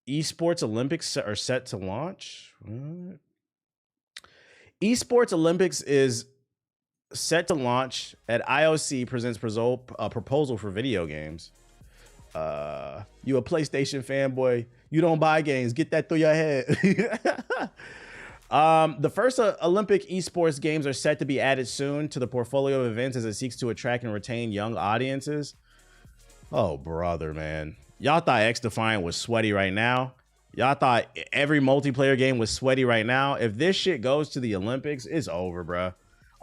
Esports Olympics are set to launch. What? Esports Olympics is set to launch at IOC presents proposal for video games. You a PlayStation fanboy? You don't buy games. Get that through your head. The first Olympic esports games are set to be added soon to the portfolio of events as it seeks to attract and retain young audiences. Oh, brother, man. Y'all thought XDefiant was sweaty right now. Y'all thought every multiplayer game was sweaty right now. If this shit goes to the Olympics, it's over, bro.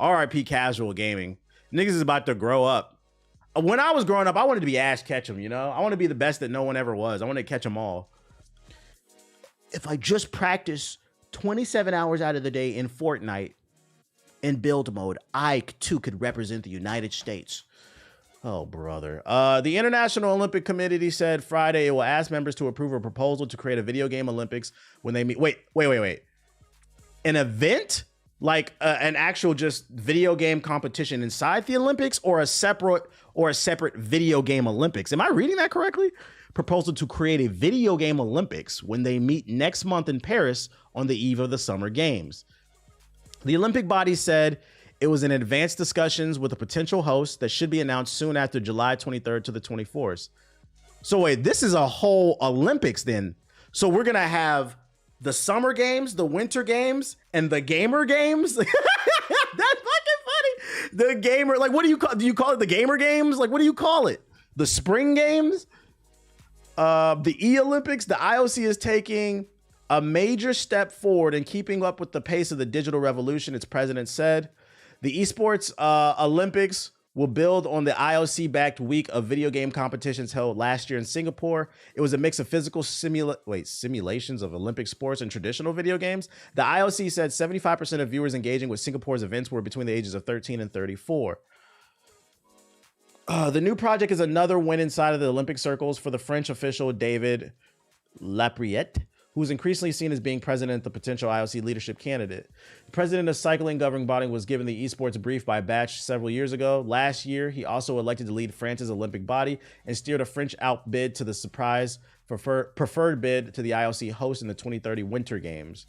RIP casual gaming. Niggas is about to grow up. When I was growing up, I wanted to be Ash Ketchum, you know? I want to be the best that no one ever was. I want to catch them all. If I just practice 27 hours out of the day in Fortnite in build mode, I too could represent the United States. Oh, brother. The International Olympic Committee said Friday it will ask members to approve a proposal to create a video game Olympics when they meet. Wait. An event? Like an actual just video game competition inside the Olympics, or a separate video game Olympics? Am I reading that correctly? Proposal to create a video game Olympics when they meet next month in Paris on the eve of the Summer Games. The Olympic body said it was in advanced discussions with a potential host that should be announced soon after July 23rd to the 24th. So wait, this is a whole Olympics then. So we're going to have the Summer Games, the Winter Games, and the Gamer Games. That's fucking funny. The Gamer, like, what do you call it the Gamer Games? Like, what do you call it? The Spring Games? The E-Olympics, the IOC is taking a major step forward in keeping up with the pace of the digital revolution, its president said. The esports Olympics will build on the IOC-backed week of video game competitions held last year in Singapore. It was a mix of physical simulations of Olympic sports and traditional video games. The IOC said 75% of viewers engaging with Singapore's events were between the ages of 13 and 34. The new project is another win inside of the Olympic circles for the French official David Lapriette, who's increasingly seen as being president, the potential IOC leadership candidate. The president of cycling governing body was given the esports brief by Batch several years ago. Last year, he also elected to lead France's Olympic body and steered a French outbid to the surprise preferred bid to the IOC host in the 2030 Winter Games.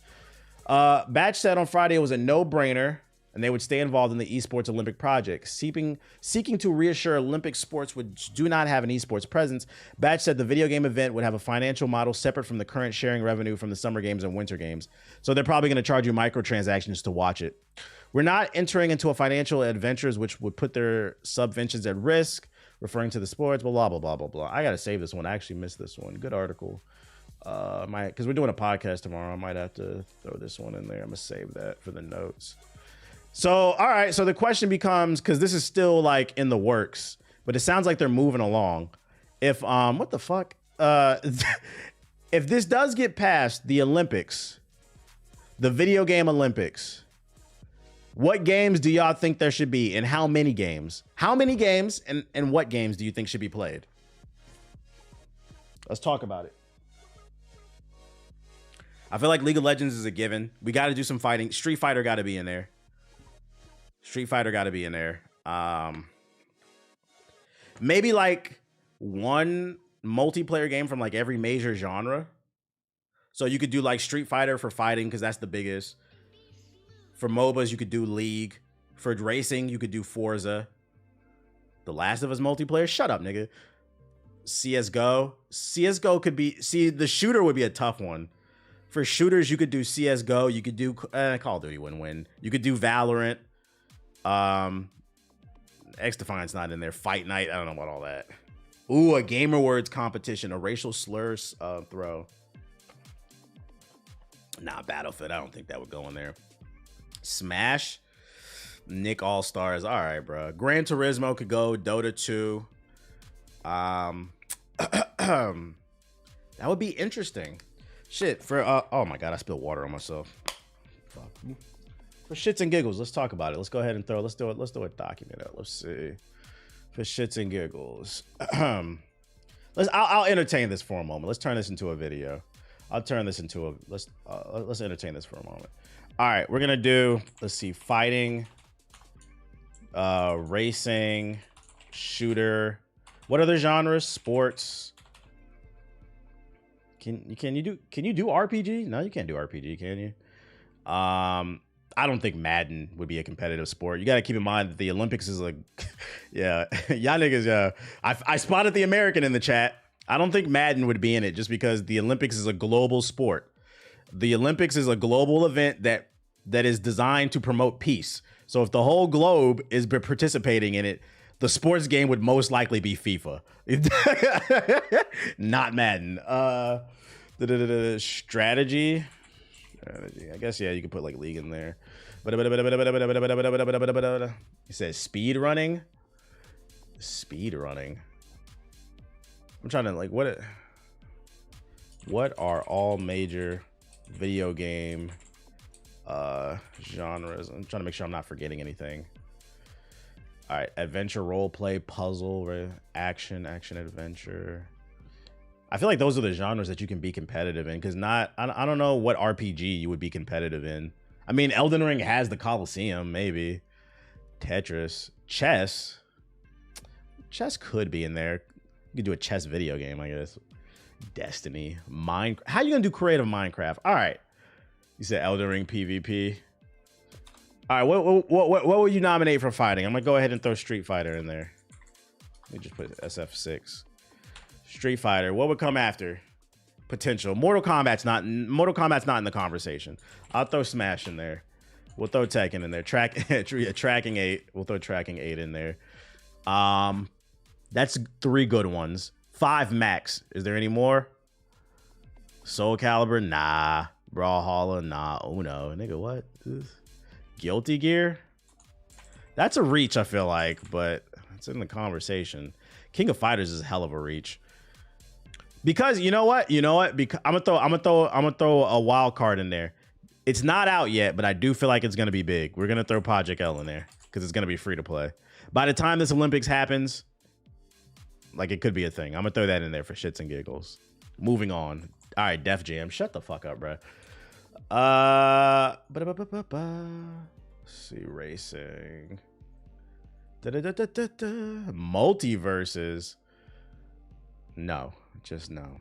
Batch said on Friday it was a no-brainer and they would stay involved in the esports Olympic project. Seeking to reassure Olympic sports which do not have an esports presence, Batch said the video game event would have a financial model separate from the current sharing revenue from the Summer Games and Winter Games. So they're probably going to charge you microtransactions to watch it. We're not entering into a financial adventures which would put their subventions at risk, referring to the sports, blah, blah, blah, blah, blah. I got to save this one. I actually missed this one. Good article. Because we're doing a podcast tomorrow. I might have to throw this one in there. I'm going to save that for the notes. So, all right. So the question becomes, because this is still like in the works, but it sounds like they're moving along. If, what the fuck? If this does get past the Olympics, the video game Olympics, what games do y'all think there should be and how many games? How many games and what games do you think should be played? Let's talk about it. I feel like League of Legends is a given. We got to do some fighting. Street Fighter got to be in there. Street Fighter got to be in there. Maybe like one multiplayer game from like every major genre. So you could do like Street Fighter for fighting because that's the biggest. For MOBAs, you could do League. For racing, you could do Forza. The Last of Us multiplayer? Shut up, nigga. CSGO. CSGO could be... See, the shooter would be a tough one. For shooters, you could do CSGO. You could do... Call of Duty wouldn't win. You could do Valorant. XDefiant's not in there. Fight Night. I don't know about all that. Ooh, a Gamer Words competition. A racial slurs throw. Nah, Battlefield. I don't think that would go in there. Smash. Nick All-Stars. All right, bro. Gran Turismo could go. Dota 2. That would be interesting. Shit. For oh my god, I spilled water on myself. Fuck. For shits and giggles, let's talk about it. Let's go ahead and let's do a document out. Let's see. For shits and giggles. I'll entertain this for a moment. Let's turn this into a video. I'll turn this into a let's entertain this for a moment. All right, we're gonna do, let's see, fighting, racing, shooter. What other genres? Sports. Can you do RPG? No, you can't do RPG, can you? I don't think Madden would be a competitive sport. You got to keep in mind that the Olympics is like, yeah, y'all niggas. I spotted the American in the chat. I don't think Madden would be in it just because the Olympics is a global sport. The Olympics is a global event that is designed to promote peace. So if the whole globe is participating in it, the sports game would most likely be FIFA, not Madden. Strategy. I guess, yeah, you could put like league in there. He says speed running. Speed running. I'm trying to like what are all major video game genres? I'm trying to make sure I'm not forgetting anything. All right, adventure, role play, puzzle, action, adventure. I feel like those are the genres that you can be competitive in, because I don't know what RPG you would be competitive in. I mean, Elden Ring has the Colosseum, maybe. Tetris. Chess could be in there. You could do a chess video game, I guess. Destiny. Minecraft. How you gonna do creative Minecraft? All right. You said Elden Ring PvP. All right, what would you nominate for fighting? I'm gonna go ahead and throw Street Fighter in there. Let me just put SF6. Street Fighter. What would come after? Potential. Mortal Kombat's not in the conversation. I'll throw Smash in there. We'll throw Tekken in there. Tracking 8. We'll throw Tracking 8 in there. That's 3 good ones. 5 max. Is there any more? Soul Calibur? Nah. Brawlhalla? Nah. Uno. Nigga, what? Guilty Gear? That's a reach, I feel like, but it's in the conversation. King of Fighters is a hell of a reach. Because you know what? Because I'm gonna throw a wild card in there. It's not out yet, but I do feel like it's gonna be big. We're gonna throw Project L in there because it's gonna be free to play. By the time this Olympics happens, like, it could be a thing. I'm gonna throw that in there for shits and giggles. Moving on. All right, Def Jam. Shut the fuck up, bro. Let's see, racing. Multiverses. No, just no.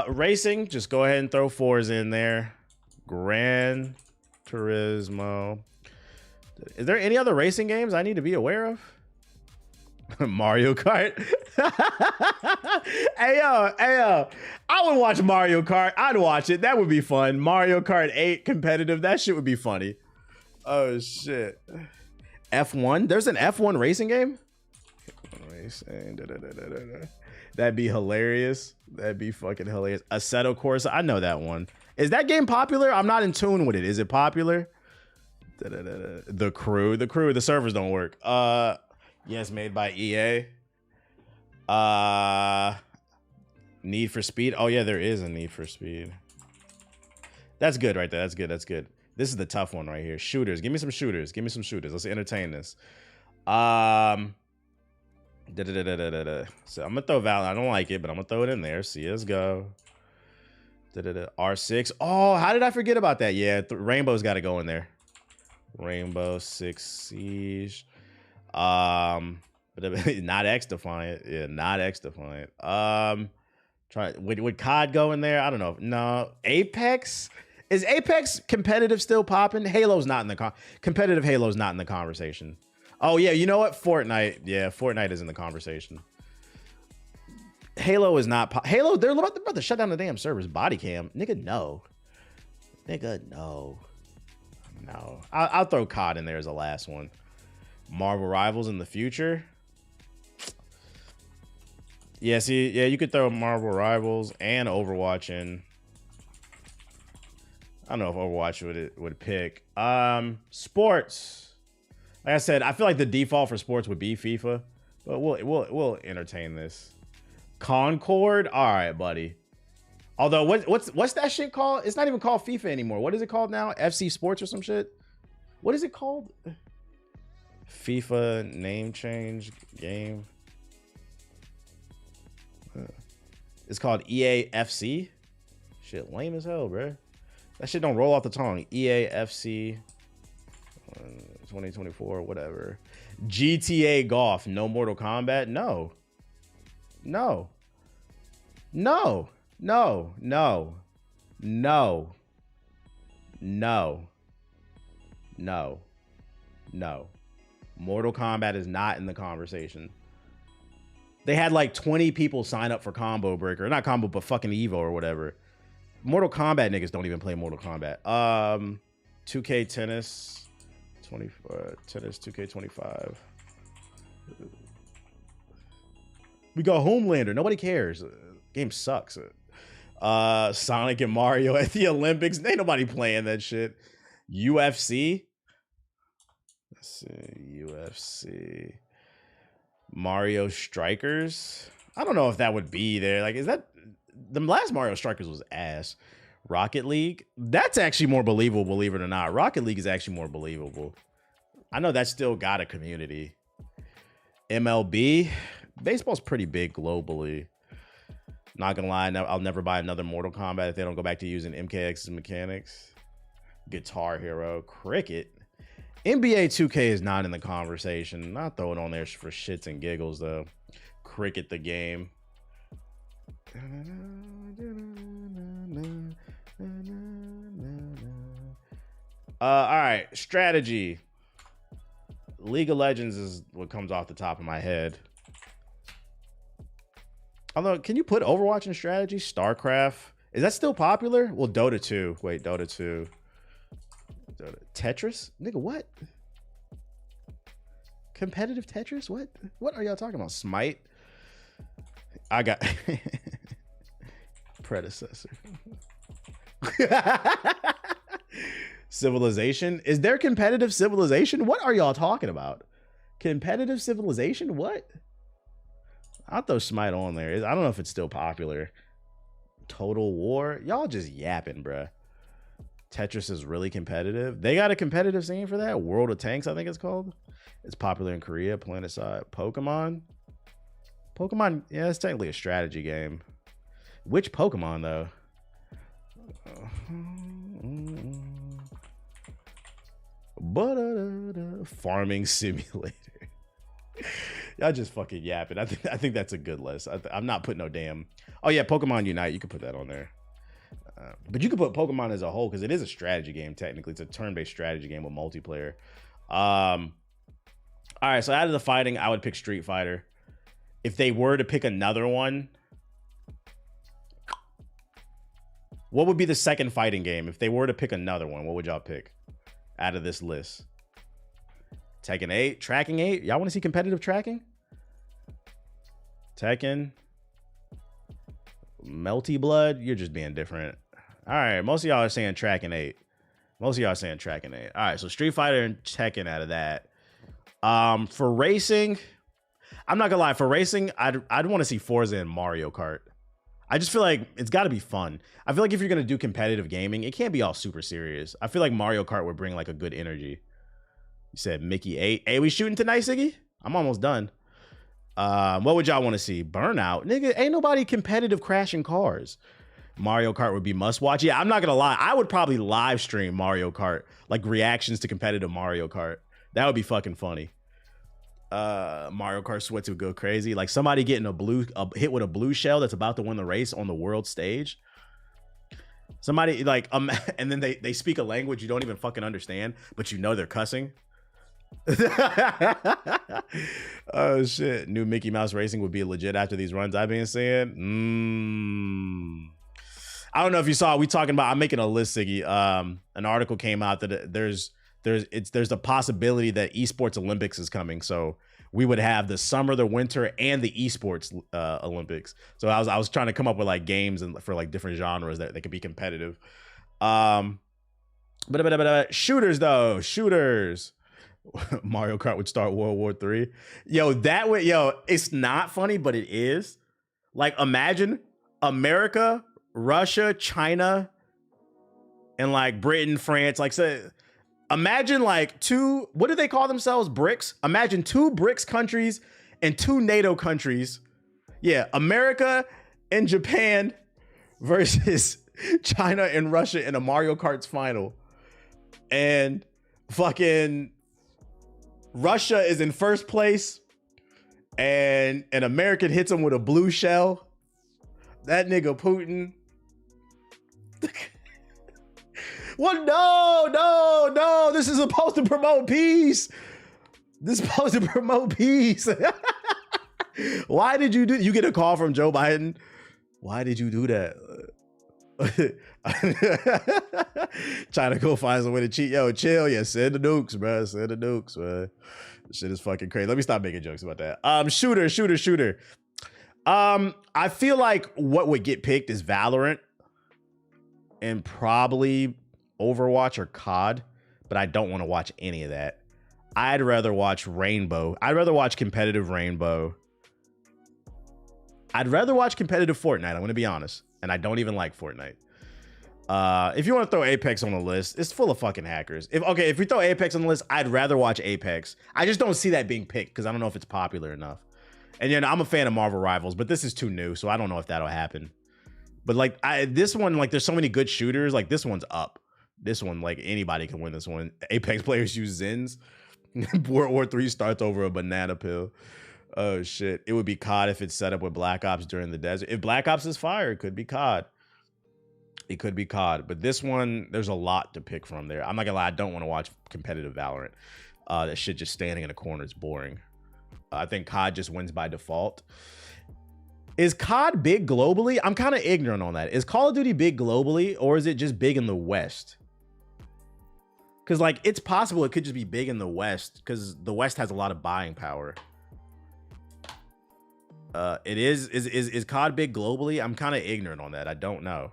Racing, just go ahead and throw 4s in there. Gran Turismo. Is there any other racing games I need to be aware of? Mario Kart. Hey yo, I would watch Mario Kart. I'd watch it. That would be fun. Mario Kart 8 competitive. That shit would be funny. Oh shit. F1? There's an F1 racing game? Racing. That'd be hilarious. That'd be fucking hilarious. Assetto Corsa. I know that one. Is that game popular? I'm not in tune with it. Is it popular? The Crew. The servers don't work. Yes, made by EA. Need for Speed. Oh yeah, there is a Need for Speed. That's good right there. That's good. That's good. This is the tough one right here. Shooters. Give me some shooters. Give me some shooters. Let's entertain this. So I'm gonna throw Valorant. I don't like it, but I'm gonna throw it in there. CS:GO. R6. Oh, how did I forget about that? Yeah, Rainbow's got to go in there. Rainbow Six Siege. Not X Defiant. Yeah, not X Defiant. Would COD go in there? I don't know. No. Apex. Is Apex competitive still popping? Halo's not in the competitive. Halo's not in the conversation. Oh yeah, you know what? Fortnite. Yeah, Fortnite is in the conversation. Halo is not. Halo. They're about to shut down the damn servers. Body cam. Nigga, no. Nigga, no. No. I'll throw COD in there as the last one. Marvel Rivals in the future. Yeah, see, yeah, you could throw Marvel Rivals and Overwatch in. I don't know if Overwatch would pick. Sports. Like I said, I feel like the default for sports would be FIFA, but we'll entertain this. Concord. All right, buddy. Although what's that shit called? It's not even called FIFA anymore. What is it called now? FC Sports or some shit? What is it called? FIFA name change game. It's called EAFC. Shit, lame as hell, bro. That shit don't roll off the tongue. EAFC 2024, whatever. GTA Golf. No Mortal Kombat. No. No, no, no, no, no, no. Mortal Kombat is not in the conversation. They had like 20 people sign up for Combo Breaker. Not Combo, but fucking Evo or whatever. Mortal Kombat niggas don't even play Mortal Kombat. 2K Tennis. 24 Tennis 2K25. We got Homelander. Nobody cares. Game sucks. Sonic and Mario at the Olympics. Ain't nobody playing that shit. UFC. Let's see. UFC. Mario Strikers. I don't know if that would be there. Like, is that the last Mario Strikers was ass? Rocket League. That's actually more believable, believe it or not. Rocket League is actually more believable. I know that's still got a community. MLB. Baseball's pretty big globally. Not gonna lie, I'll never buy another Mortal Kombat if they don't go back to using MKX's mechanics. Guitar Hero. Cricket. NBA 2K is not in the conversation. Not throwing on there for shits and giggles though. Cricket the game. All right, strategy. League of Legends is what comes off the top of my head. Although, can you put Overwatch in strategy? StarCraft. Is that still popular? Well, Dota 2. Wait, Dota 2. Tetris? Nigga, what? Competitive Tetris? What? What are y'all talking about? Smite? I got predecessor. Civilization? Is there competitive Civilization? What are y'all talking about? Competitive Civilization? What? I'll throw Smite on there. I don't know if it's still popular. Total War? Y'all just yapping, bruh. Tetris is really competitive. They got a competitive scene for that. World of Tanks, I think it's called. It's popular in Korea. PlanetSide. Pokemon. Pokemon, yeah, it's technically a strategy game. Which Pokemon though? Farming Simulator. Y'all just fucking yapping. I think that's a good list. I'm not putting no damn. Oh yeah, Pokemon Unite. You could put that on there. But you could put Pokemon as a whole because it is a strategy game. Technically, it's a turn-based strategy game with multiplayer. All right, so out of the fighting, I would pick Street Fighter. If they were to pick another one, what would be the second fighting game? If they were to pick another one, what would y'all pick out of this list? Tekken 8, Tracking 8. Y'all want to see competitive tracking? Tekken, Melty Blood. You're just being different. All right, most of y'all are saying Tracking 8. Most of y'all are saying Tracking 8. All right, so Street Fighter and Tekken out of that. For racing, I'm not gonna lie. For racing, I'd want to see Forza and Mario Kart. I just feel like it's got to be fun. I feel like if you're gonna do competitive gaming, it can't be all super serious. I feel like Mario Kart would bring like a good energy. You said Mickey 8. Hey, we shooting tonight, Siggy? I'm almost done. What would y'all want to see? Burnout, nigga. Ain't nobody competitive crashing cars. Mario Kart would be must watch. Yeah, I'm not gonna lie. I would probably live stream Mario Kart, like reactions to competitive Mario Kart. That would be fucking funny. Mario Kart Sweats would go crazy. Like somebody getting a hit with a blue shell that's about to win the race on the world stage. Somebody like and then they speak a language you don't even fucking understand, but you know they're cussing. Oh shit. New Mickey Mouse Racing would be legit after these runs I've been saying. I don't know if you saw, we talking about, I'm making a list, Siggy. An article came out that there's a possibility that esports Olympics is coming. So we would have the summer, the winter, and the esports Olympics. So I was trying to come up with like games and for like different genres that they could be competitive. Shooters though, shooters. Mario Kart would start World War III. It's not funny, but it is. Like imagine America, Russia, China, and like Britain, France, like say, imagine like two, what do they call themselves? BRICS? Imagine two BRICS countries and two NATO countries. Yeah, America and Japan versus China and Russia in a Mario Kart's final. And fucking Russia is in first place and an American hits them with a blue shell. That nigga Putin. Well, no. This is supposed to promote peace. This is supposed to promote peace. Why did you do? You get a call from Joe Biden. Why did you do that? Trying to go find some way to cheat. Yo, chill. Yeah, send the nukes, bro. Send the nukes, man. This shit is fucking crazy. Let me stop making jokes about that. Shooter. I feel like what would get picked is Valorant and probably Overwatch or COD, but I don't want to watch any of that. I'd rather watch Rainbow. I'd rather watch competitive Rainbow. I'd rather watch competitive Fortnite. I'm going to be honest. And I don't even like Fortnite. If you want to throw Apex on the list, it's full of fucking hackers. If we throw Apex on the list, I'd rather watch Apex. I just don't see that being picked because I don't know if it's popular enough. And I'm a fan of Marvel Rivals, but this is too new, so I don't know if that'll happen. But like this one, like there's so many good shooters. Like this one's up. This one, like anybody can win this one. Apex players use Zins. World War III starts over a banana peel. Oh shit! It would be COD if it's set up with Black Ops during the desert. If Black Ops is fire, it could be COD. It could be COD. But this one, there's a lot to pick from there. I'm not gonna lie, I don't want to watch competitive Valorant. That shit just standing in a corner is boring. I think COD just wins by default. Is COD big globally? I'm kind of ignorant on that. Is Call of Duty big globally, or is it just big in the West? Because like it's possible it could just be big in the West because the West has a lot of buying power. Is COD big globally? I'm kind of ignorant on that. I don't know.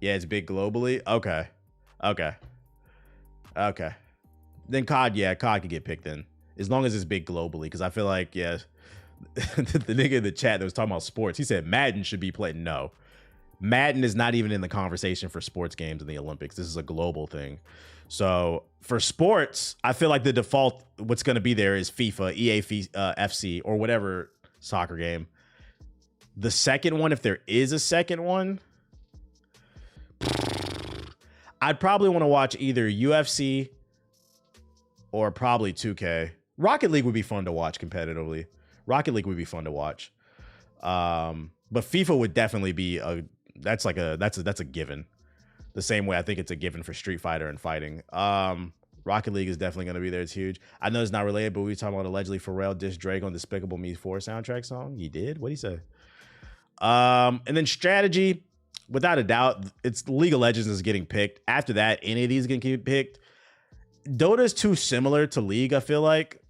Yeah, it's big globally. Okay. Then COD could get picked in as long as it's big globally. Because I feel like the nigga in the chat that was talking about sports, he said Madden should be played. No, Madden is not even in the conversation for sports games in the Olympics. This is a global thing. So for sports, I feel like the default what's going to be there is FIFA, EA FC, or whatever soccer game. The second one, if there is a second one, I'd probably want to watch either UFC or probably 2K. Rocket League would be fun to watch competitively. Rocket League would be fun to watch. But FIFA would definitely be that's a given. The same way I think it's a given for Street Fighter and fighting. Rocket League is definitely going to be there. It's huge. I know it's not related, but we were talking about allegedly Pharrell dissed Drake on Despicable Me 4 soundtrack song. He did? What'd he say? And then strategy, without a doubt, it's League of Legends is getting picked. After that, any of these can get picked. Dota's too similar to League, I feel like.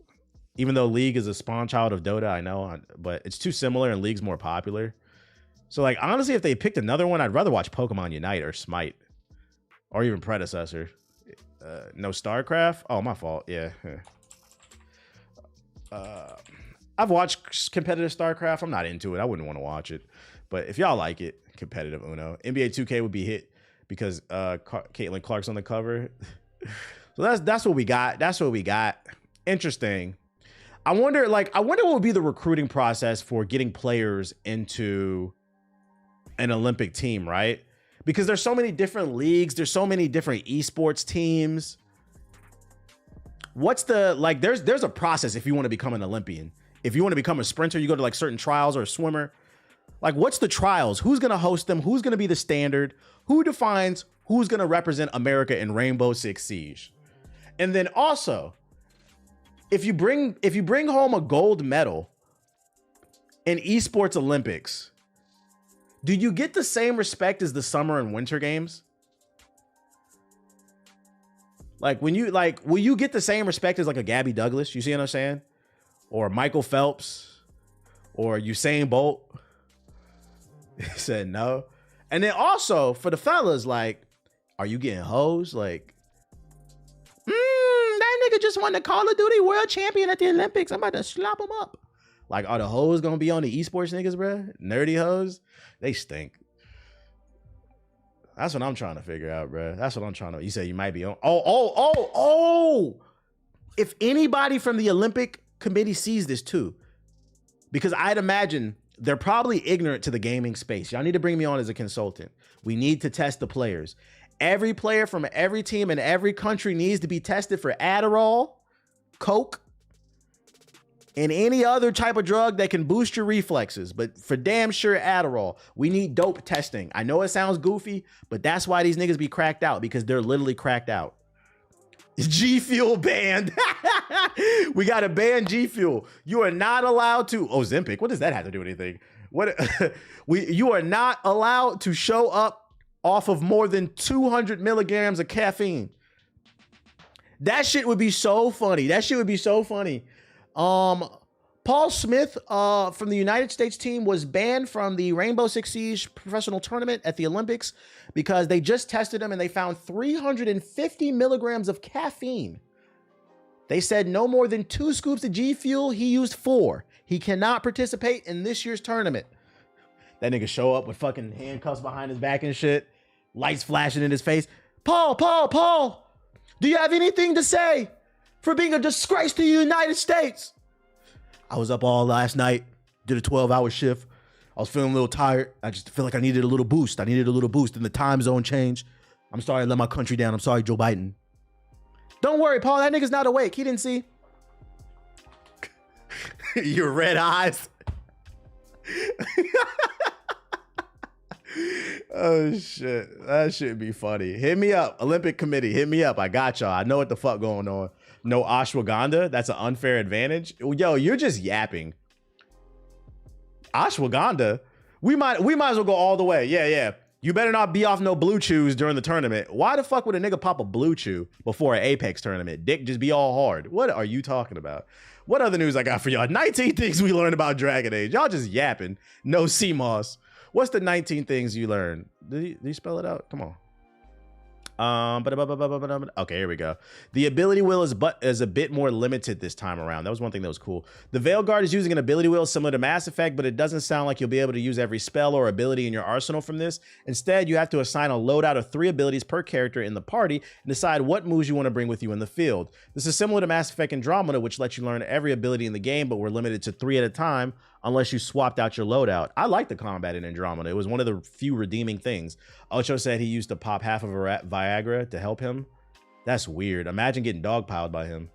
Even though League is a spawn child of Dota, I know, but it's too similar and League's more popular. So like, honestly, if they picked another one, I'd rather watch Pokemon Unite or Smite or even Predecessor. No StarCraft? Oh, my fault. Yeah. I've watched competitive StarCraft. I'm not into it. I wouldn't want to watch it. But if y'all like it, competitive Uno. NBA 2K would be hit because Caitlin Clark's on the cover. So that's what we got. That's what we got. Interesting. I wonder what would be the recruiting process for getting players into an Olympic team, right? Because there's so many different leagues. There's so many different esports teams. What's the, like, there's a process if you want to become an Olympian. If you want to become a sprinter, you go to like certain trials, or a swimmer. Like, what's the trials? Who's going to host them? Who's going to be the standard? Who defines who's going to represent America in Rainbow Six Siege? And then also, if you bring home a gold medal in esports Olympics, do you get the same respect as the summer and winter games? Like, will you get the same respect as like a Gabby Douglas? You see what I'm saying? Or Michael Phelps, or Usain Bolt? He said no. And then also for the fellas, like, are you getting hoes? Like, that nigga just won the Call of Duty World Champion at the Olympics. I'm about to slap him up. Like, are the hoes gonna be on the esports niggas, bro? Nerdy hoes? They stink. That's what I'm trying to figure out, bro. That's what I'm trying to. You said you might be on. Oh. If anybody from the Olympic committee sees this too, because I'd imagine they're probably ignorant to the gaming space. Y'all need to bring me on as a consultant. We need to test the players. Every player from every team in every country needs to be tested for Adderall, Coke, and any other type of drug that can boost your reflexes. But for damn sure, Adderall. We need dope testing. I know it sounds goofy, but that's why these niggas be cracked out, because they're literally cracked out. G Fuel banned. We got to ban G Fuel. You are not allowed to. Oh, Ozempic. What does that have to do with anything? What? You are not allowed to show up off of more than 200 milligrams of caffeine. That shit would be so funny. That shit would be so funny. Paul Smith from the United States team was banned from the Rainbow Six Siege professional tournament at the Olympics because they just tested him and they found 350 milligrams of caffeine. They said no more than 2 scoops of G Fuel. He used 4. He cannot participate in this year's tournament. That nigga show up with fucking handcuffs behind his back and shit, lights flashing in his face. Paul, do you have anything to say for being a disgrace to the United States? I was up all last night, did a 12-hour shift. I was feeling a little tired. I just feel like I needed a little boost. And the time zone change. I'm sorry I let my country down. I'm sorry, Joe Biden. Don't worry, Paul. That nigga's not awake. He didn't see. Your red eyes. Oh, shit. That should be funny. Hit me up. Olympic Committee. Hit me up. I got y'all. I know what the fuck going on. No ashwagandha. That's an unfair advantage. Yo, you're just yapping. Ashwagandha? We might as well go all the way. Yeah. You better not be off no blue chews during the tournament. Why the fuck would a nigga pop a blue chew before an Apex tournament? Dick just be all hard. What are you talking about? What other news I got for y'all? 19 things we learned about Dragon Age. Y'all just yapping. No CMOS. What's the 19 things you learned? Did you spell it out? Come on. Okay, here we go. The ability wheel is a bit more limited this time around. That was one thing that was cool. The Veilguard is using an ability wheel similar to Mass Effect, but it doesn't sound like you'll be able to use every spell or ability in your arsenal from this. Instead, you have to assign a loadout of 3 abilities per character in the party and decide what moves you want to bring with you in the field. This is similar to Mass Effect Andromeda, which lets you learn every ability in the game, but we're limited to 3 at a time unless you swapped out your loadout. I like the combat in Andromeda. It was one of the few redeeming things. Ocho said he used to pop half of a Viagra to help him. That's weird. Imagine getting dogpiled by him.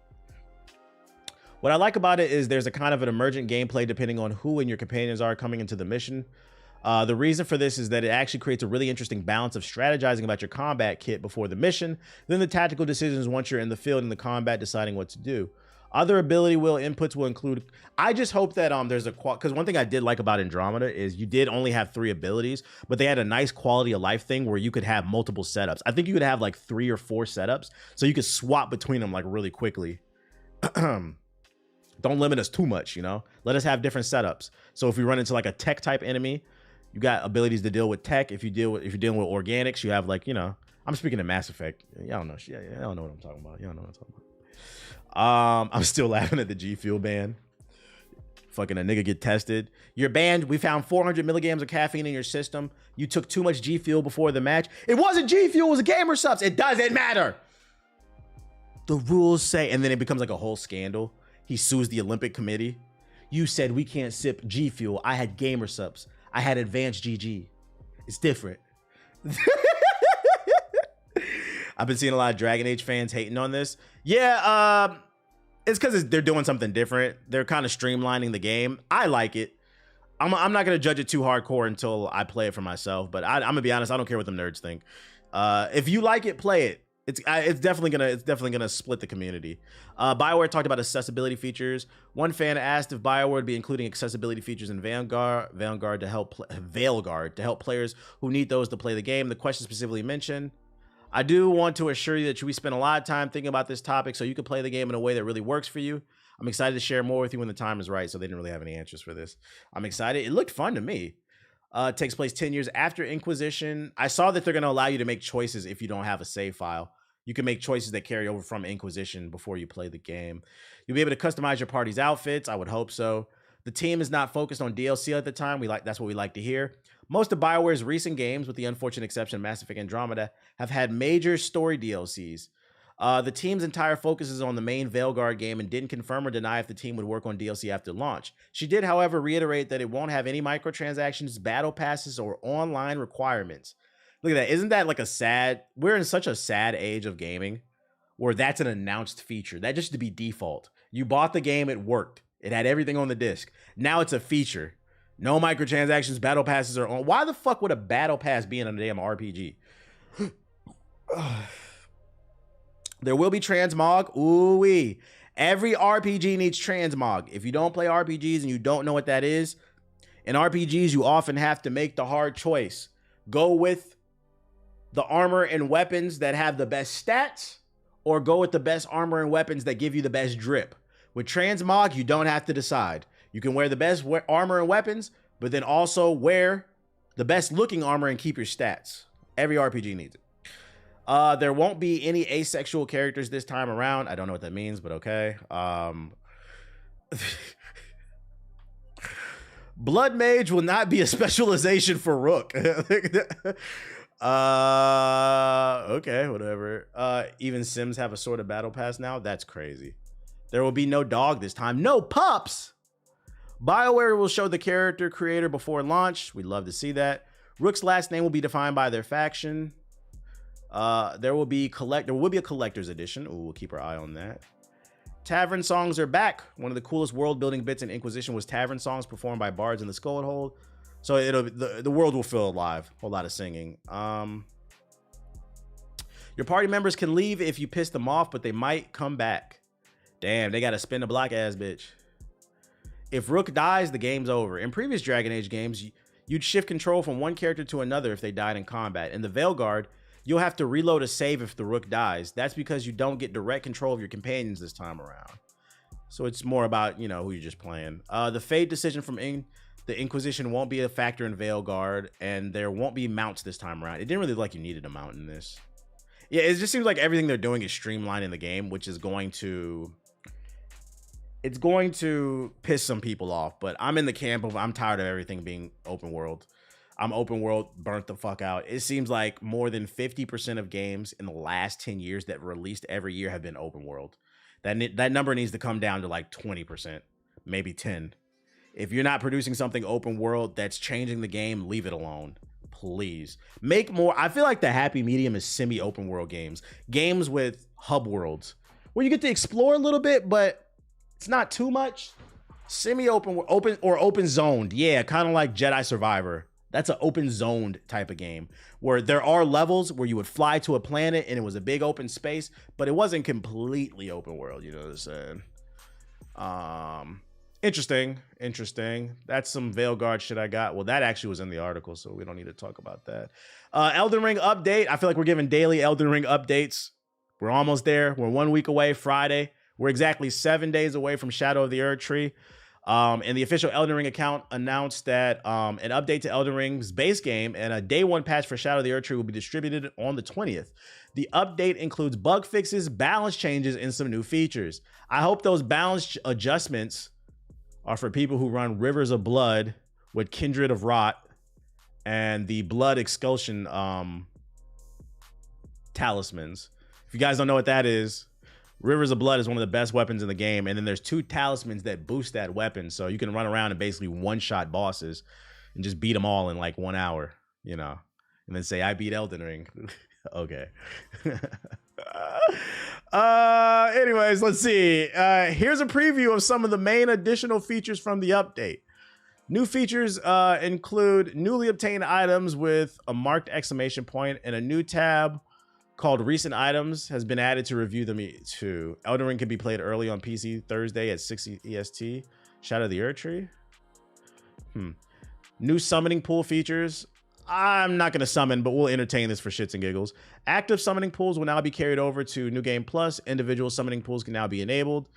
What I like about it is there's a kind of an emergent gameplay depending on who and your companions are coming into the mission. The reason for this is that it actually creates a really interesting balance of strategizing about your combat kit before the mission, then the tactical decisions once you're in the field and the combat deciding what to do. Other ability wheel inputs will include, I just hope that there's a, because one thing I did like about Andromeda is you did only have 3 abilities, but they had a nice quality of life thing where you could have multiple setups. I think you could have like 3 or 4 setups, so you could swap between them like really quickly. Don't limit us too much, you know? Let us have different setups. So if we run into like a tech type enemy, you got abilities to deal with tech. If you're dealing with organics, you have like, you know, I'm speaking of Mass Effect. Y'all know, y'all know what I'm talking about. Y'all know what I'm talking about. I'm still laughing at the G Fuel ban. Fucking a nigga get tested. You're banned. We found 400 milligrams of caffeine in your system. You took too much G Fuel before the match. It wasn't G Fuel, it was a gamer subs. It doesn't matter. The rules say, and then it becomes like a whole scandal. He sues the Olympic Committee. You said we can't sip G Fuel. I had gamer subs. I had advanced GG. It's different. I've been seeing a lot of Dragon Age fans hating on this. Yeah, it's because they're doing something different. They're kind of streamlining the game. I like it. I'm not going to judge it too hardcore until I play it for myself. But I'm going to be honest, I don't care what the nerds think. If you like it, play it. It's definitely gonna split the community. BioWare talked about accessibility features. One fan asked if BioWare would be including accessibility features in Veilguard to help players who need those to play the game. The question specifically mentioned, I do want to assure you that we spent a lot of time thinking about this topic so you can play the game in a way that really works for you. I'm excited to share more with you when the time is right. So they didn't really have any answers for this. I'm excited. It looked fun to me. It takes place 10 years after Inquisition. I saw that they're going to allow you to make choices if you don't have a save file. You can make choices that carry over from Inquisition before you play the game. You'll be able to customize your party's outfits. I would hope so. The team is not focused on DLC at the time. That's what we like to hear. Most of BioWare's recent games, with the unfortunate exception of Mass Effect Andromeda, have had major story DLCs. The team's entire focus is on the main Veilguard game and didn't confirm or deny if the team would work on DLC after launch. She did, however, reiterate that it won't have any microtransactions, battle passes, or online requirements. Look at that. Isn't that like we're in such a sad age of gaming where that's an announced feature. That just to be default. You bought the game, it worked. It had everything on the disc. Now it's a feature. No microtransactions, battle passes are on. Why the fuck would a battle pass be in a damn RPG? There will be transmog. Ooh-wee. Every RPG needs transmog. If you don't play RPGs and you don't know what that is, in RPGs, you often have to make the hard choice. Go with the armor and weapons that have the best stats, or go with the best armor and weapons that give you the best drip. With transmog, you don't have to decide. You can wear the best armor and weapons, but then also wear the best looking armor and keep your stats. Every RPG needs it. There won't be any asexual characters this time around. I don't know what that means, but okay. Blood Mage will not be a specialization for Rook. Okay, whatever. Even Sims have a sort of battle pass now. That's crazy. There will be no dog this time. No pups. BioWare will show the character creator before launch. We'd love to see that. Rook's last name will be defined by their faction. There will be a collector's edition. Ooh, we'll keep our eye on that. Tavern songs are back. One of the coolest world building bits in Inquisition was tavern songs performed by bards in the Skullhold. So the world will feel alive. A whole lot of singing. Your party members can leave if you piss them off, but they might come back. Damn, they gotta spin the block ass bitch. If Rook dies, the game's over. In previous Dragon Age games, you'd shift control from one character to another if they died in combat. In the Veilguard, you'll have to reload a save if the Rook dies. That's because you don't get direct control of your companions this time around. So it's more about, you know, who you're just playing. The fate decision from the Inquisition won't be a factor in Veilguard, and there won't be mounts this time around. It didn't really look like you needed a mount in this. Yeah, it just seems like everything they're doing is streamlining the game, which is going to... It's going to piss some people off, but I'm in the camp of I'm tired of everything being open world. I'm open world burnt the fuck out. It seems like more than 50% of games in the last 10 years that released every year have been open world. That number needs to come down to like 20%, maybe 10. If you're not producing something open world that's changing the game, leave it alone. Please. Make more. I feel like the happy medium is semi-open world games. Games with hub worlds where you get to explore a little bit, but it's not too much. Semi-open, open zoned. Yeah, kind of like Jedi Survivor. That's an open zoned type of game where there are levels where you would fly to a planet and it was a big open space, but it wasn't completely open world. You know what I'm saying? Interesting. That's some Veilguard shit I got. Well, that actually was in the article, so we don't need to talk about that. Elden Ring update. I feel like we're giving daily Elden Ring updates. We're almost there. We're 1 week away, Friday. We're exactly 7 days away from Shadow of the Erdtree. And the official Elden Ring account announced that an update to Elden Ring's base game and a day one patch for Shadow of the Erdtree will be distributed on the 20th. The update includes bug fixes, balance changes, and some new features. I hope those balance adjustments are for people who run Rivers of Blood with Kindred of Rot and the Blood Expulsion talismans. If you guys don't know what that is, Rivers of Blood is one of the best weapons in the game, and then there's 2 talismans that boost that weapon, so you can run around and basically one-shot bosses and just beat them all in like 1 hour, you know, and then say, I beat Elden Ring. Okay. Anyways, let's see. Here's a preview of some of the main additional features from the update. New features include newly obtained items with a marked exclamation point, and a new tab called Recent Items has been added to review them too. Elden Ring can be played early on PC Thursday at 6 EST. Shadow of the Erdtree. New summoning pool features. I'm not going to summon, but we'll entertain this for shits and giggles. Active summoning pools will now be carried over to New Game Plus. Individual summoning pools can now be enabled,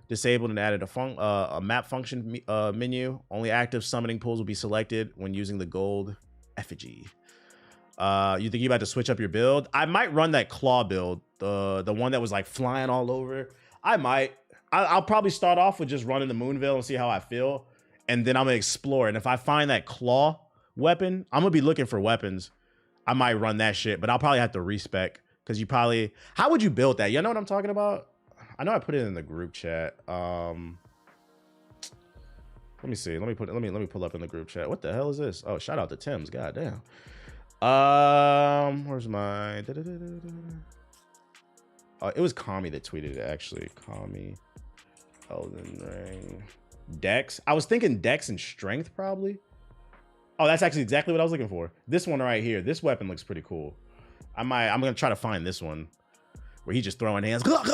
disabled, and added a map function menu. Only active summoning pools will be selected when using the gold effigy. You think you're about to switch up your build? I might run that claw build, the one that was like flying all over. I might. I'll probably start off with just running the Moonveil and see how I feel, and then I'm gonna explore. And if I find that claw weapon, I'm gonna be looking for weapons. I might run that shit, but I'll probably have to respec because you probably. How would you build that? You know what I'm talking about? I know I put it in the group chat. Let me see. Let me pull up in the group chat. What the hell is this? Oh, shout out to Tim's. God damn. Where's my oh, it was Kami that tweeted it actually. Kami Elden Ring Dex. I was thinking Dex and Strength probably. Oh, that's actually exactly what I was looking for. This one right here. This weapon looks pretty cool. I'm gonna try to find this one where he's just throwing hands. But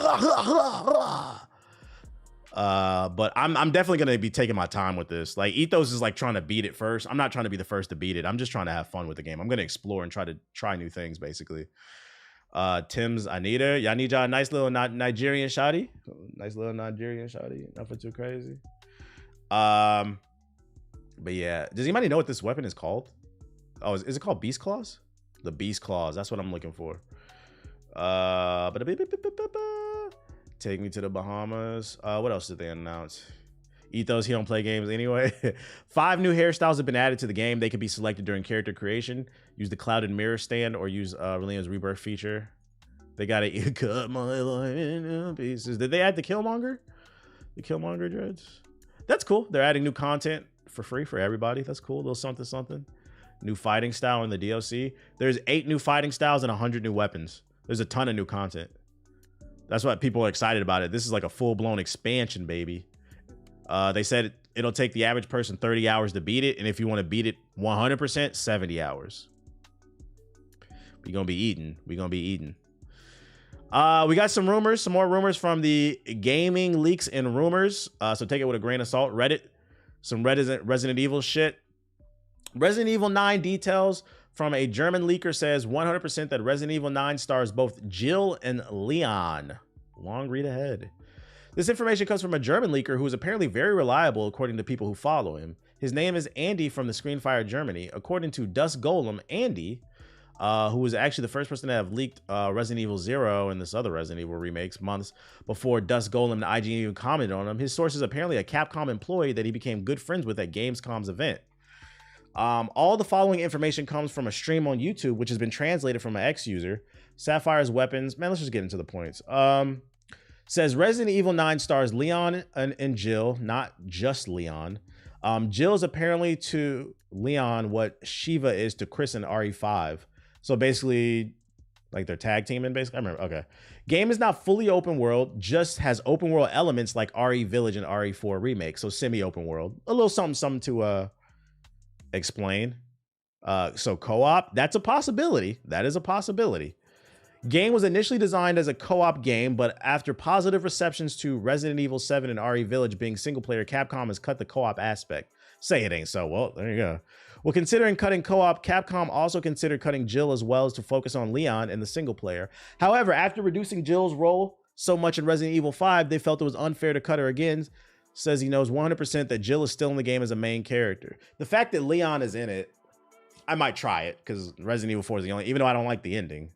I'm definitely gonna be taking my time with this. Like Ethos is like trying to beat it first. I'm not trying to be the first to beat it. I'm just trying to have fun with the game. I'm gonna explore and try new things basically. Tim's Anita, y'all need y'all a nice little Nigerian shawty. Nice little Nigerian shawty. Nothing too crazy. But yeah, does anybody know what this weapon is called? Oh, is it called Beast Claws? The Beast Claws. That's what I'm looking for. Take me to the Bahamas. What else did they announce? Ethos, he don't play games anyway. 5 new hairstyles have been added to the game. They can be selected during character creation. Use the clouded mirror stand or use Leon's rebirth feature. They got to cut my life into pieces. Did they add the Killmonger? The Killmonger dreads? That's cool. They're adding new content for free for everybody. That's cool. A little something, something. New fighting style in the DLC. There's 8 new fighting styles and 100 new weapons. There's a ton of new content. That's what people are excited about it. This is like a full-blown expansion, baby. They said it'll take the average person 30 hours to beat it. And if you want to beat it 100%, 70 hours. We're going to be eating. We're going to be eating. We got some rumors, some more rumors from the gaming leaks and rumors. So take it with a grain of salt. Reddit, some Resident Evil shit. Resident Evil 9 details from a German leaker says 100% that Resident Evil 9 stars both Jill and Leon. Long read ahead. This information comes from a German leaker who is apparently very reliable according to people who follow him. His name is Andy from the Screenfire Germany. According to Dust Golem, Andy, who was actually the first person to have leaked Resident Evil 0 and this other Resident Evil remakes months before Dust Golem and IGN even commented on him. His source is apparently a Capcom employee that he became good friends with at Gamescom's event. All the following information comes from a stream on YouTube, which has been translated from an X user. Sapphire's weapons. Man, let's just get into the points. Says Resident Evil 9 stars Leon and Jill, not just Leon. Jill is apparently to Leon what Shiva is to Chris and RE5. So basically, like they're tag teaming, basically. I remember, okay. Game is not fully open world, just has open world elements like RE Village and RE4 Remake. So semi-open world. A little something to explain. So co-op, that's a possibility. That is a possibility. Game was initially designed as a co-op game, but after positive receptions to Resident Evil 7 and RE Village being single player, Capcom has cut the co-op aspect. Say it ain't so. Well, there you go. Well, considering cutting co-op, Capcom also considered cutting Jill as well as to focus on Leon and the single player. However, after reducing Jill's role so much in Resident Evil 5, they felt it was unfair to cut her again. Says he knows 100% that Jill is still in the game as a main character. The fact that Leon is in it, I might try it because Resident Evil 4 is the only, even though I don't like the ending.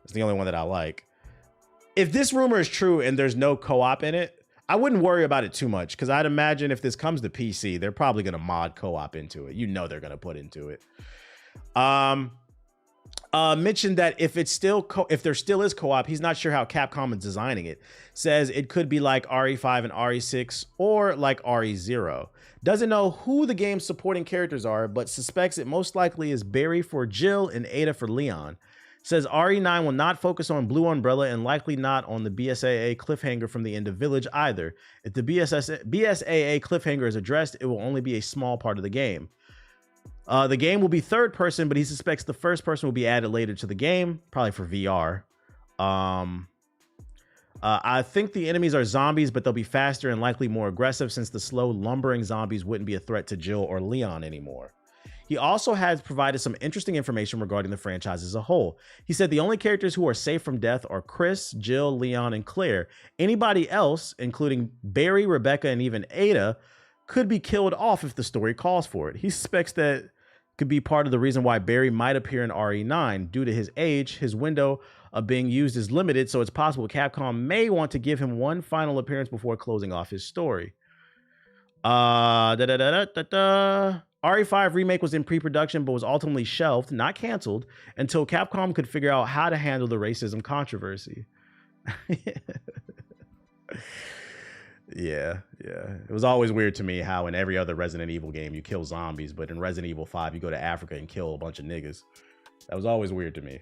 It's the only one that I like. If this rumor is true and there's no co-op in it, I wouldn't worry about it too much because I'd imagine if this comes to PC, they're probably going to mod co-op into it. You know they're going to put into it. Mentioned that if there still is co-op, he's not sure how Capcom is designing it. Says it could be like RE5 and RE6 or like RE0. Doesn't know who the game's supporting characters are, but suspects it most likely is Barry for Jill and Ada for Leon. Says RE9 will not focus on Blue Umbrella and likely not on the BSAA cliffhanger from the end of Village either. If the BSAA cliffhanger is addressed, it will only be a small part of the game. The game will be third person, but he suspects the first person will be added later to the game, probably for VR. I think the enemies are zombies, but they'll be faster and likely more aggressive since the slow, lumbering zombies wouldn't be a threat to Jill or Leon anymore. He also has provided some interesting information regarding the franchise as a whole. He said the only characters who are safe from death are Chris, Jill, Leon, and Claire. Anybody else, including Barry, Rebecca, and even Ada, could be killed off if the story calls for it. He suspects that could be part of the reason why Barry might appear in RE9. Due to his age, his window of being used is limited, so it's possible Capcom may want to give him one final appearance before closing off his story. RE5 Remake was in pre-production but was ultimately shelved, not canceled, until Capcom could figure out how to handle the racism controversy. Yeah. It was always weird to me how in every other Resident Evil game you kill zombies, but in Resident Evil 5 you go to Africa and kill a bunch of niggas. That was always weird to me.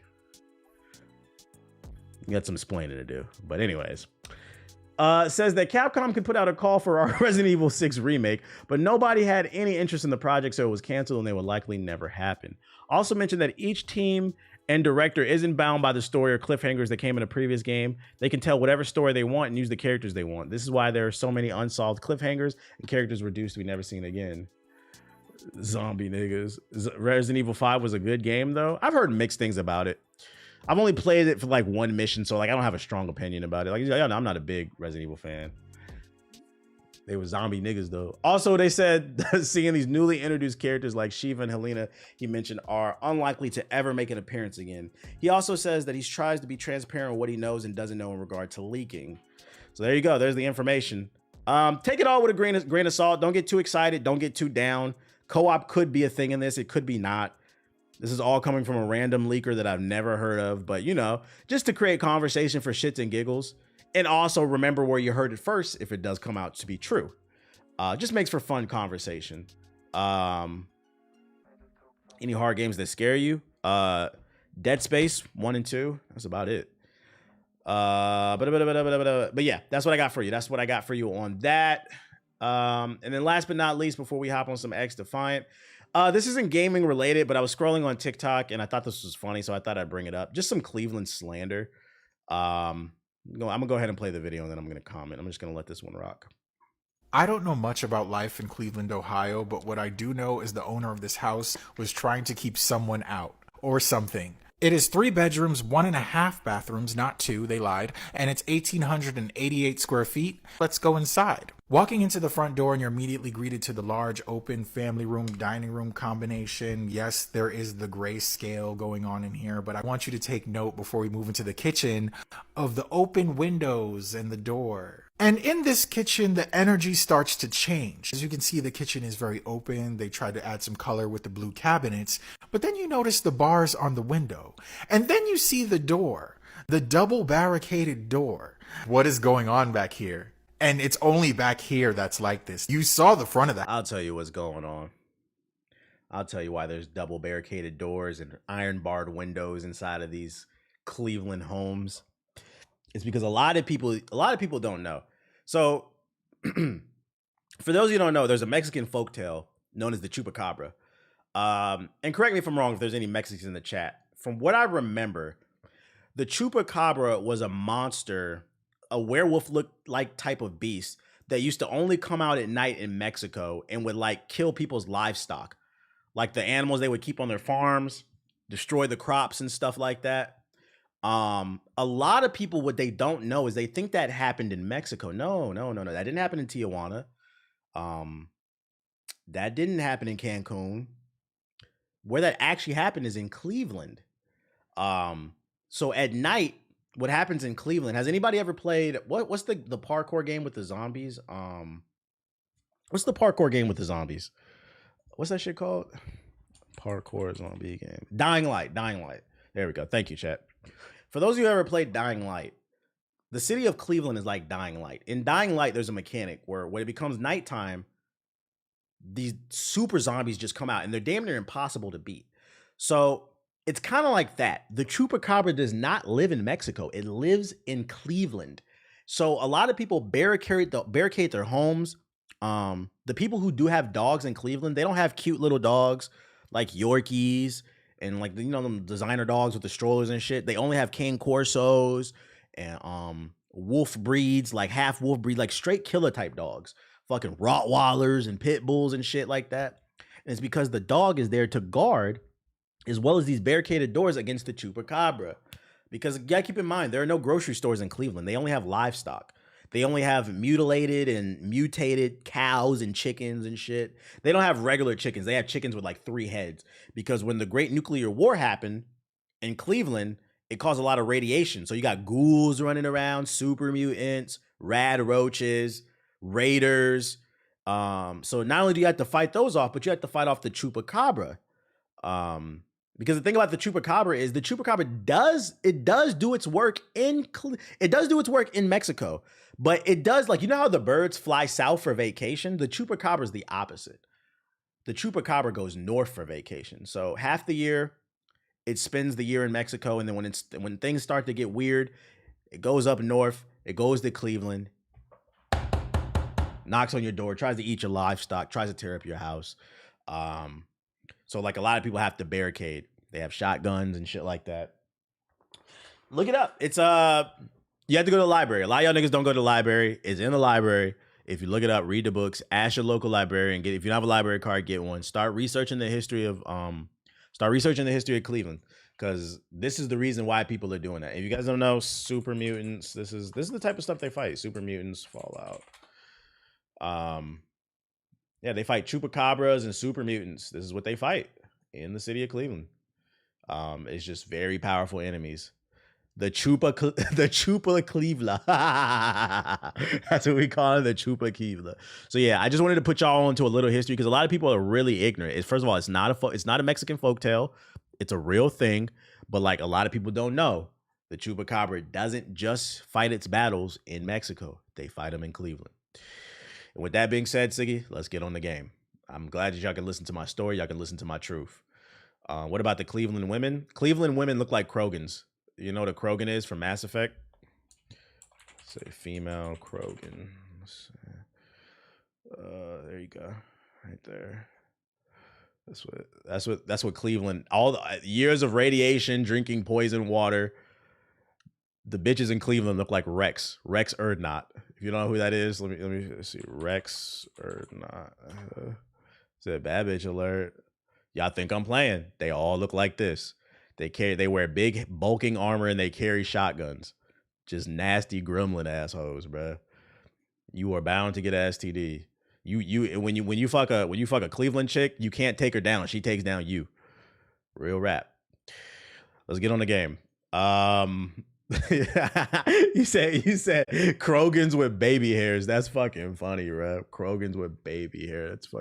You got some explaining to do. But anyways, Says that Capcom could put out a call for our Resident Evil 6 remake, but nobody had any interest in the project, so it was canceled and they would likely never happen. Also mentioned that each team and director isn't bound by the story or cliffhangers that came in a previous game. They can tell whatever story they want and use the characters they want. This is why there are so many unsolved cliffhangers and characters reduced to be never seen again. Zombie niggas. Resident Evil 5 was a good game, though. I've heard mixed things about it. I've only played it for like one mission, so like I don't have a strong opinion about it. Like, yeah, I'm not a big Resident Evil fan. They were zombie niggas though. Also, they said seeing these newly introduced characters like Shiva and Helena, he mentioned, are unlikely to ever make an appearance again. He also says that he tries to be transparent with what he knows and doesn't know in regard to leaking. So there you go. There's the information. Take it all with a grain of salt. Don't get too excited. Don't get too down. Co-op could be a thing in this. It could be not. This is all coming from a random leaker that I've never heard of, but you know, just to create conversation for shits and giggles. And also remember where you heard it first if it does come out to be true. Just makes for fun conversation. Any horror games that scare you? Dead Space 1 and 2. That's about it. But yeah, that's what I got for you. That's what I got for you on that. And then last but not least, before we hop on some X Defiant, this isn't gaming related, but I was scrolling on TikTok and I thought this was funny, so I thought I'd bring it up. Just some Cleveland slander. I'm gonna go ahead and play the video and then I'm gonna comment. I'm just gonna let this one rock. I don't know much about life in Cleveland, Ohio, but what I do know is the owner of this house was trying to keep someone out or something. It is 3 bedrooms, 1.5 bathrooms, not 2, they lied, and it's 1,888 square feet. Let's go inside. Walking into the front door and you're immediately greeted to the large open family room, dining room combination. Yes, there is the grayscale going on in here, but I want you to take note before we move into the kitchen of the open windows and the door. And in this kitchen, the energy starts to change. As you can see, the kitchen is very open. They tried to add some color with the blue cabinets, but then you notice the bars on the window. And then you see the door, the double barricaded door. What is going on back here? And it's only back here that's like this. You saw the front of that. I'll tell you what's going on. I'll tell you why there's double barricaded doors and iron barred windows inside of these Cleveland homes. It's because a lot of people don't know. So for those of you who don't know, there's a Mexican folktale known as the Chupacabra. And correct me if I'm wrong if there's any Mexicans in the chat. From what I remember, the Chupacabra was a monster, a werewolf like type of beast that used to only come out at night in Mexico and would like kill people's livestock, like the animals they would keep on their farms, destroy the crops and stuff like that. A lot of people, what they don't know is they think that happened in Mexico. No. That didn't happen in Tijuana. That didn't happen in Cancun. Where that actually happened is in Cleveland. So at night, what happens in Cleveland? Has anybody ever played what's the parkour game with the zombies? What's the parkour game with the zombies? What's that shit called? Parkour zombie game. Dying Light. There we go. Thank you, chat. For those of you who ever played Dying Light, the city of Cleveland is like Dying Light. In Dying Light, there's a mechanic where when it becomes nighttime, these super zombies just come out and they're damn near impossible to beat. So it's kind of like that. The Chupacabra does not live in Mexico. It lives in Cleveland. So a lot of people barricade their homes. The people who do have dogs in Cleveland, they don't have cute little dogs like Yorkies and like, you know, them designer dogs with the strollers and shit. They only have Cane Corsos and wolf breeds, like half wolf breed, like straight killer type dogs. Fucking Rottweilers and pit bulls and shit like that. And it's because the dog is there to guard as well as these barricaded doors against the Chupacabra. Because you gotta keep in mind, there are no grocery stores in Cleveland. They only have livestock. They only have mutilated and mutated cows and chickens and shit. They don't have regular chickens. They have chickens with like 3 heads. Because when the Great Nuclear War happened in Cleveland, it caused a lot of radiation. So you got ghouls running around, super mutants, rad roaches, raiders. So not only do you have to fight those off, but you have to fight off the Chupacabra. Because the thing about the Chupacabra is the Chupacabra does do its work in Mexico, but it does, like, you know how the birds fly south for vacation? The Chupacabra is the opposite. The Chupacabra goes north for vacation. So half the year it spends the year in Mexico, and then when things start to get weird, it goes up north, it goes to Cleveland, knocks on your door, tries to eat your livestock, tries to tear up your house. So like a lot of people have to barricade. They have shotguns and shit like that. Look it up. It's you have to go to the library. A lot of y'all niggas don't go to the library. It's in the library. If you look it up, read the books, ask your local librarian. If you don't have a library card, get one. Start researching the history of Cleveland, because this is the reason why people are doing that. If you guys don't know, super mutants. This is the type of stuff they fight. Super mutants, Fallout. Yeah, they fight chupacabras and super mutants. This is what they fight in the city of Cleveland. It's just very powerful enemies. The Chupa Cleveland. That's what we call it, the Chupa Cleveland. So yeah, I just wanted to put y'all into a little history because a lot of people are really ignorant. First of all, it's not a Mexican folktale. It's a real thing, but like a lot of people don't know, the Chupacabra doesn't just fight its battles in Mexico. They fight them in Cleveland. And with that being said, Siggy, let's get on the game. I'm glad that y'all can listen to my story. Y'all can listen to my truth. What about the Cleveland women? Cleveland women look like Krogans. You know what a Krogan is from Mass Effect? Say female Krogan. There you go, right there. That's what Cleveland. All the years of radiation, drinking poison water. The bitches in Cleveland look like Rex Erdnot. If you don't know who that is, let me see. Rex Erdnot. Said bad bitch alert. Y'all think I'm playing? They all look like this. They wear big bulking armor and they carry shotguns. Just nasty gremlin assholes, bro. You are bound to get an STD. When you fuck a Cleveland chick, you can't take her down. She takes down you. Real rap. Let's get on the game. You said Krogans with baby hairs. That's fucking funny, bro. Krogans with baby hair. That's fucking